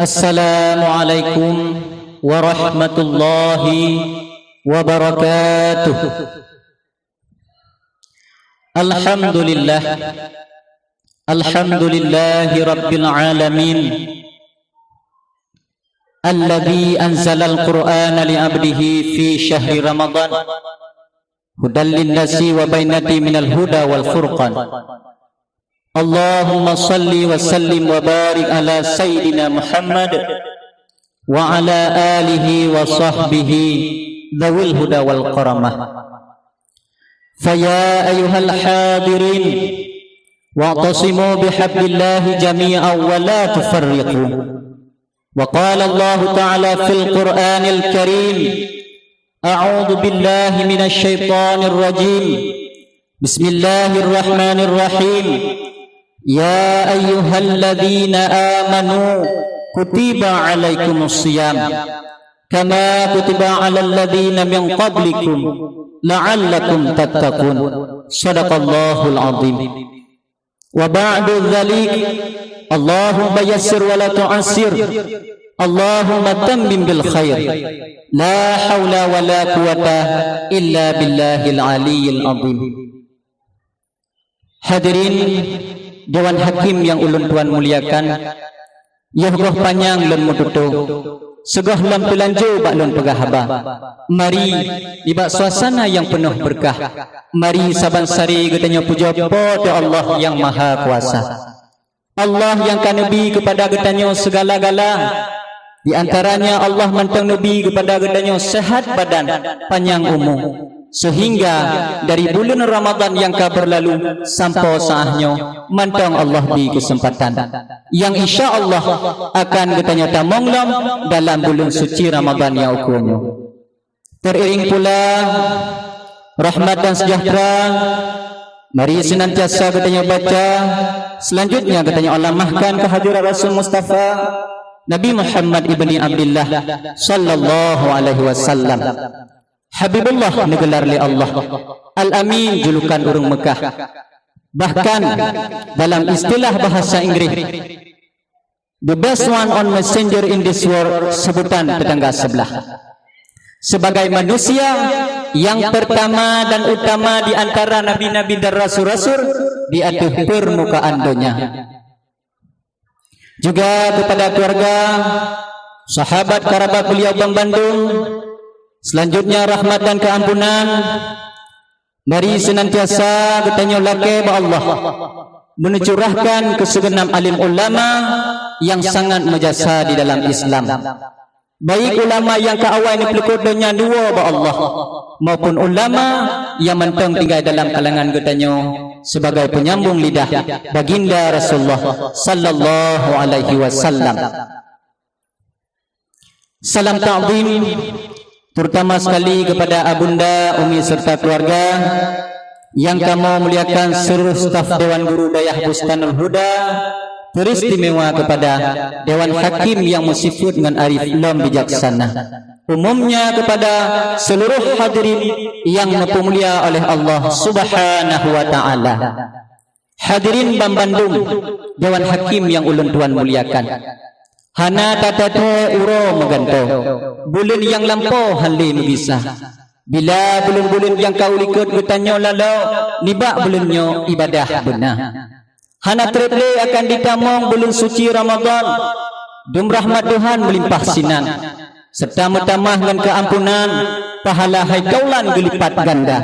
Assalamualaikum warahmatullahi wabarakatuh. Alhamdulillah, alhamdulillahi rabbil alamin, alladzi anzalal qur'ana li'abdihi fi syahri ramadan hudan linnasi wa bainati minal huda wal furqan. Allahumma salli wa sallim wa barik ala sayyidina Muhammad wa ala alihi wa sahbihi dhawil huda wal karamah. Faya ayyuhal hadirin wa'tasimu bihablillahi jami'an wa la tufarriqu. Wa qala Allah ta'ala fil Qur'anil Karim, a'udzu billahi minasy syaithanir rajim. Bismillahirrahmanirrahim. Ya ayyuhalladzina amanu kutiba alaikumus shiyam kama kutiba alal ladzina min qablikum la'allakum tattaqun. Shadaqallahul azim. Wa ba'du dzalik, Allahumma yassir wa la tu'assir, Allahumma tammim bil khair. La haula wa la quwata illa billahil aliyyil azim. Hadirin Dewan Hakim yang ulun tuan muliakan, yahgoh panjang lun mututu, segoh lam pelanju bak lun pegahaba. Mari ibak suasana yang penuh berkah. Mari saban sari getanya puja pada Allah yang maha kuasa, Allah yang kan nabi kepada getanya segala-gala. Di antaranya Allah mantang nabi kepada getanya sehat badan, panjang umur, sehingga dari bulan Ramadan yang berlalu sampai saatnya mantang Allah di kesempatan yang insya Allah akan getanya tamonglam dalam bulan suci Ramadan yang ukunya. Teriring pula rahmat dan sejahtera mari senantiasa getanya baca. Selanjutnya getanya Allah mahkan kehadiran Rasul Mustafa Nabi Muhammad ibni Abdullah sallallahu alaihi wasallam, Habibullah digelar oleh Allah, Al-Amin julukan urung Mekah. Bahkan dalam istilah bahasa Inggris, the best one on messenger in this world, sebutan tetangga sebelah. Sebagai manusia yang pertama dan utama di antara nabi-nabi dan rasul-rasul di atas permukaan dunia. Juga kepada keluarga, sahabat kerabat beliau Bang Bandung. Selanjutnya rahmat dan keampunan mari senantiasa getanya lake ba Allah mencurahkan ke segenap alim ulama yang sangat menjasa di dalam Islam, baik ulama yang keawal ni pelukut dunia dua ba Allah maupun ulama yang mentang tinggal dalam kalangan getanya sebagai penyambung lidah baginda Rasulullah sallallahu alaihi wasallam. Salam ta'zim terutama sekali kepada abunda, umi serta keluarga yang kamu muliakan seluruh staf Dewan Guru Dayah Bustanul Huda, teristimewa kepada Dewan Hakim yang musifut dengan arif lam bijaksana, umumnya kepada seluruh hadirin yang dimulia oleh Allah Subhanahu wa taala. Hadirin Bang Bandung, Dewan Hakim yang ulun tuan muliakan, hana tatate uro meganto bulan yang lampau hali bisa. Bila bulan-bulan yang kau likut getanya lalau nibak bulannya ibadah benar. Hana treble akan ditamong bulan suci Ramadan, dum rahmat Tuhan melimpah sinan serta metamah dengan keampunan pahala haikaulan gelipat ganda.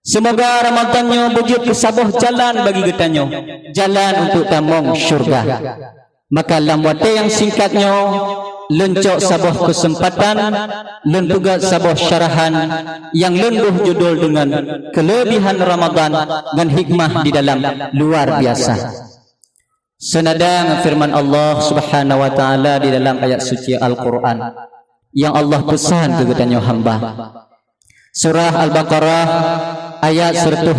Semoga Ramadannya wujud kesabuh jalan bagi getanya, jalan untuk tamong syurga. Maka dalam waktu yang singkatnya lencok sabuh kesempatan lentugat sabuh syarahan yang lenduh judul dengan kelebihan Ramadan dan hikmah di dalam luar biasa. Senada dengan firman Allah Subhanahu wa taala di dalam ayat suci Al-Qur'an yang Allah pesan ke getanya hamba. Surah Al-Baqarah ayat 180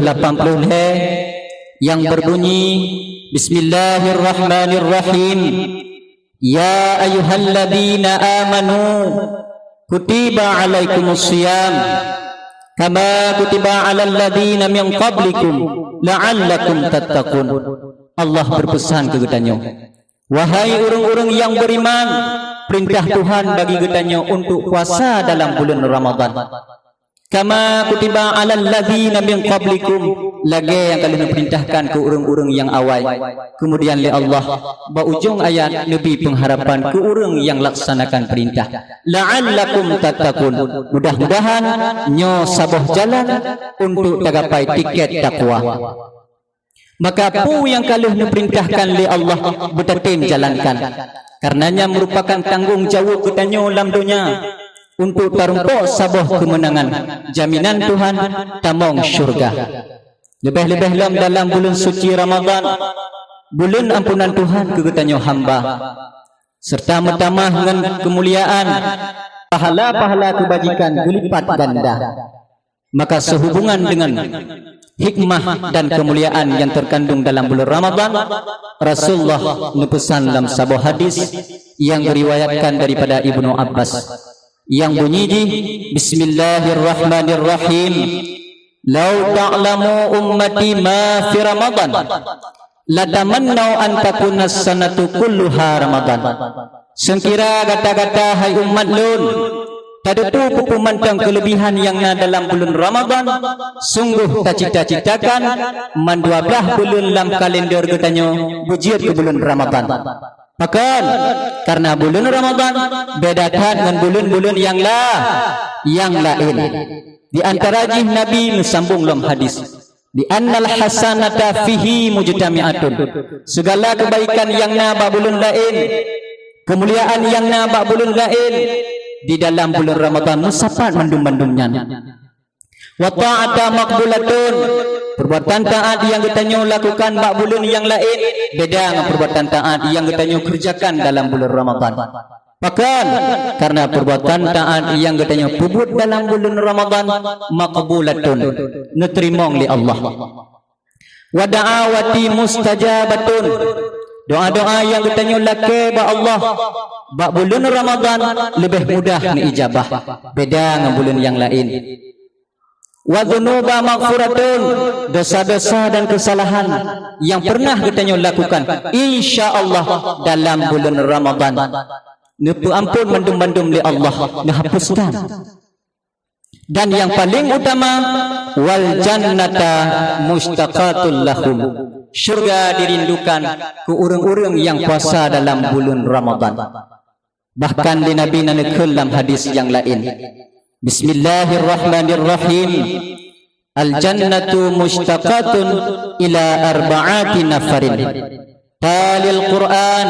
yang berbunyi, Bismillahirrahmanirrahim. Ya ayyuhalladzina amanu kutiba alaikumus shiyam kama kutiba alal ladzina min qablikum la'allakum tattaqun. Allah berpesan ke getanya, Wahai orang-orang yang beriman, perintah Tuhan bagi katanya untuk puasa dalam bulan Ramadan. Kama kutiba alal ladzina min qablikum, lagi yang kalian perintahkan ke orang-orang yang awal. Kemudian li Allah ba ujung ayat nabi pengharapan ke orang yang laksanakan perintah. La'allakum tattaqun, mudah-mudahan nyo saboh jalan untuk tergapai tiket takwa. Maka pu yang kalian perintahkan li Allah bertetim jalankan. Karenanya merupakan tanggungjawab katanya dalam dunia untuk tarumpuk sabuh kemenangan, jaminan Tuhan tamong syurga. Lebih-lebih dalam bulan suci Ramadan, bulan ampunan Tuhan kegetanya hamba, serta bertambah dengan kemuliaan, pahala-pahala kebajikan berlipat ganda. Maka sehubungan dengan hikmah dan kemuliaan yang terkandung dalam bulan Ramadan, Rasulullah menepesan dalam sebuah hadis yang diriwayatkan daripada Ibnu Abbas yang bunyi Bismillahirrahmanirrahim, lau ta'lamu ummati ma fi Ramadan latamannau an takuna sanatu kulluha Ramadan. Sekira kata-kata hai umat lun, tadatu pepemandang kelebihan yang na dalam bulan Ramadan, sungguh tak cita-citakan man 12 bulan dalam kalender katanya bujiat ke bulan Ramadan. Bahkan karena bulan Ramadan bedakan dengan bulan-bulan yang lain. Di antara jih Nabi mesambung dalam hadis, di annal hasanata fihi mujtami'atun, segala kebaikan yang na bulan lain, kemuliaan yang na bulan lain, di dalam bulan Ramadan musapat mandum-mandumnya. Wa ta'ata maqbulatun, perbuatan taat yang kita lakukan bak bulan yang lain beda dengan perbuatan taat yang kita kerjakan dalam bulan Ramadan. Bahkan karena perbuatan taat yang kita pubut dalam bulan Ramadan maqbulatun, diterima oleh Allah. Wa da'awati mustajabatun, doa-doa yang kita laki ba Allah bak bulan Ramadan lebih mudah diijabah beda dengan bulan yang lain. Wa dzunuba maghfuratun, dosa-dosa dan kesalahan yang pernah kita lakukan insyaallah dalam bulan Ramadan nepu ampun mandum-mandum li Allah ngehapuskan. Dan yang paling utama wal jannata mustaqatul lahum, syurga dirindukan ke orang-orang yang puasa dalam bulan Ramadan. Bahkan di Nabi nanekul dalam hadis yang lain, Bismillahirrahmanirrahim, al jannatu mustaqatun ila arba'ati nafarin, talil Quran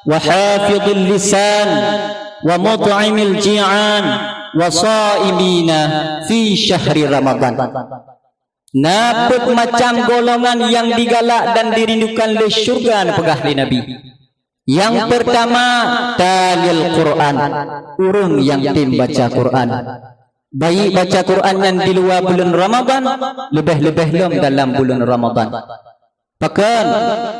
wa hafidhil lisan wa mut'imil ji'an wa saimina fi syahri Ramadan. Naput macam golongan yang digalak dan dirindukan oleh syurga pegah li Nabi. Yang pertama talil Quran, orang yang tim baca Quran. Baik baca Quran yang di luar bulan Ramadan, lebih-lebih dalam bulan Ramadan. Bahkan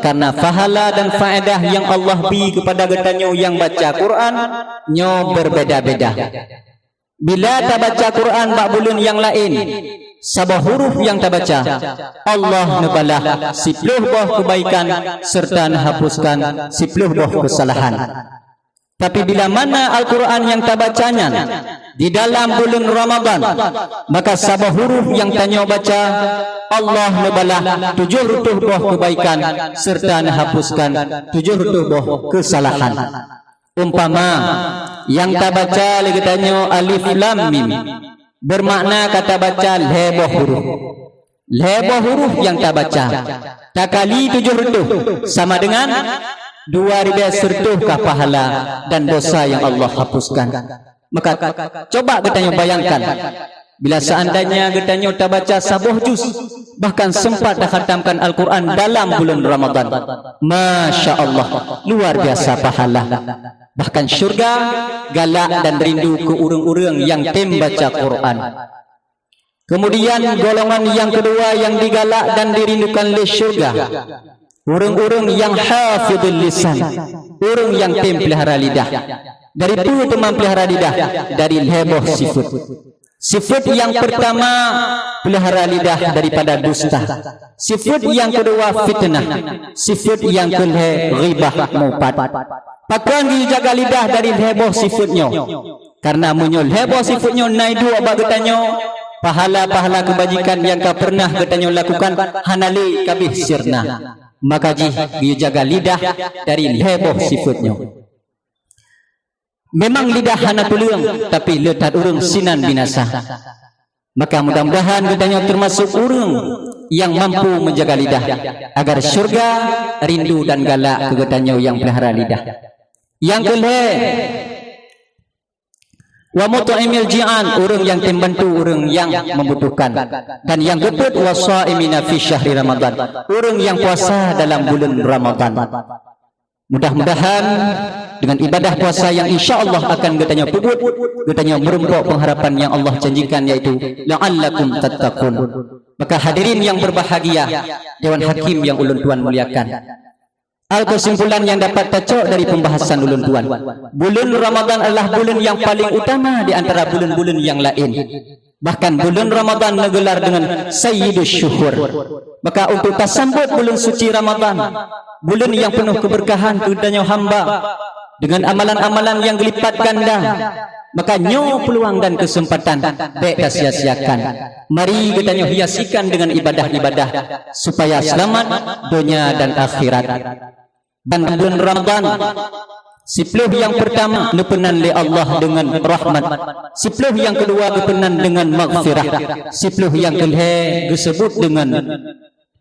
karena pahala dan faedah yang Allah beri kepada katanya yang baca Quran nyo berbeda-beda. Bila tak baca Quran bak bulan yang lain, sabah huruf yang tak baca, Allah nebalah 10 buah kebaikan serta menghapuskan 10 buah kesalahan. Tapi bila mana Al-Quran yang tak bacanya di dalam bulan Ramadan, maka sabah huruf yang tanya baca, Allah nebalah 700 buah kebaikan serta menghapuskan 700 buah kesalahan. Umpama yang tak baca lagi tanya alif lam mim, bermakna kata baca leboh huruf. Leboh huruf yang tak baca tak kali 700 sama dengan 2,100 pahala dan dosa yang Allah hapuskan. Maka coba kita bayangkan bila seandainya kita tak baca sabuh juz, bahkan sempat dah khatamkan Al-Quran dalam bulan Ramadan, Masya Allah, luar biasa pahala. Bahkan syurga galak dan rindu ke orang-orang yang tim baca Quran. Kemudian golongan yang kedua yang digalak dan dirindukan oleh syurga, orang-orang yang hafidhul lisan, orang yang tim pelihara lidah. Dari itu teman pelihara lidah dari leboh sifat. Sifat yang pertama, pelihara lidah daripada dusta. Sifat yang kedua, fitnah. Sifat yang ketiga, ghibah, mupat. Pakan dijaga lidah dari heboh sifatnya. Karena munyul heboh sifatnya naidu abang getanyo, pahala-pahala kebajikan yang kau pernah getanyo lakukan hanali kabih sirna. Maka dijaga lidah dari heboh sifatnya. Memang lidah hana tuliang, tapi letat urang sinan binasa. Maka mudah-mudahan getanyo termasuk urang yang mampu menjaga lidah agar syurga rindu dan galak ke getanyo yang pelihara lidah. Yang kedua, wa mut'imil ji'an, orang yang membantu orang yang membutuhkan. Dan yang keempat, wasaimina fi syahri Ramadan, orang yang puasa dalam bulan Ramadan. Mudah-mudahan dengan ibadah puasa yang insya-Allah akan getanyo pebut, getanyo merempok pengharapan yang Allah janjikan, yaitu la'allakum tattaqun. Maka hadirin yang berbahagia, Dewan Hakim yang ulun tuan muliakan, kesimpulan yang dapat tacok dari pembahasan ulun tuan, bulan Ramadan adalah bulan yang paling utama di antara bulan-bulan yang lain. Bahkan bulan Ramadan digelar dengan Sayyidus Syuhur. Maka untuk tersambut bulan suci Ramadan, bulan yang penuh keberkahan kepadanya hamba dengan amalan-amalan yang gelipat ganda, maka nyo peluang dan kesempatan baik sia-siakan. Mari kita nyo hiasikan dengan ibadah-ibadah supaya selamat dunia dan akhirat. Dan bulan Ramadan, sipluh yang pertama dipenan oleh Allah dengan rahmat, sipluh yang kedua dipenan dengan maghfirah, sipluh yang ketiga disebut dengan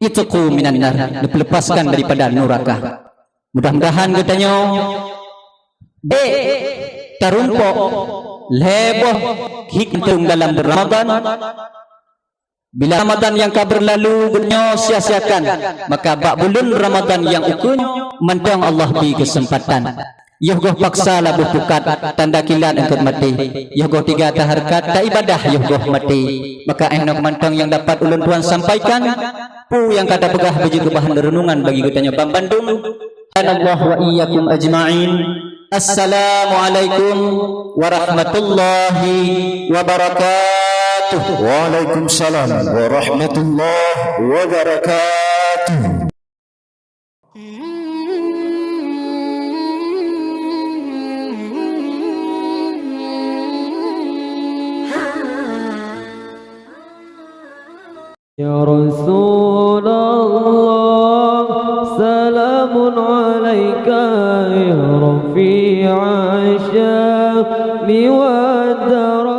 itqu minan nar, dilepaskan daripada neraka. Mudah-mudahan kita nyo tarumpok leboh hikmah dalam Ramadan. Bila Ramadan yang kau berlalu benyo sia-siakan, maka bak bulan Ramadan yang ukun mentang Allah beri kesempatan. Yogoh paksa labuh pukat tanda kilat engkau mati. Yogoh tiga taharkat tak ibadah yogoh mati. Maka enak mentang yang dapat ulun tuan sampaikan, pu yang kata pegah bagi bahan renungan bagi kita nyobam Bandung. Allah wa iyyakum ajma'in. Assalamualaikum warahmatullahi wabarakatuh. Waalaikumsalam warahmatullahi wabarakatuh. Ya Rasulullah, salamun alaika ya rafi'a syami wa dara.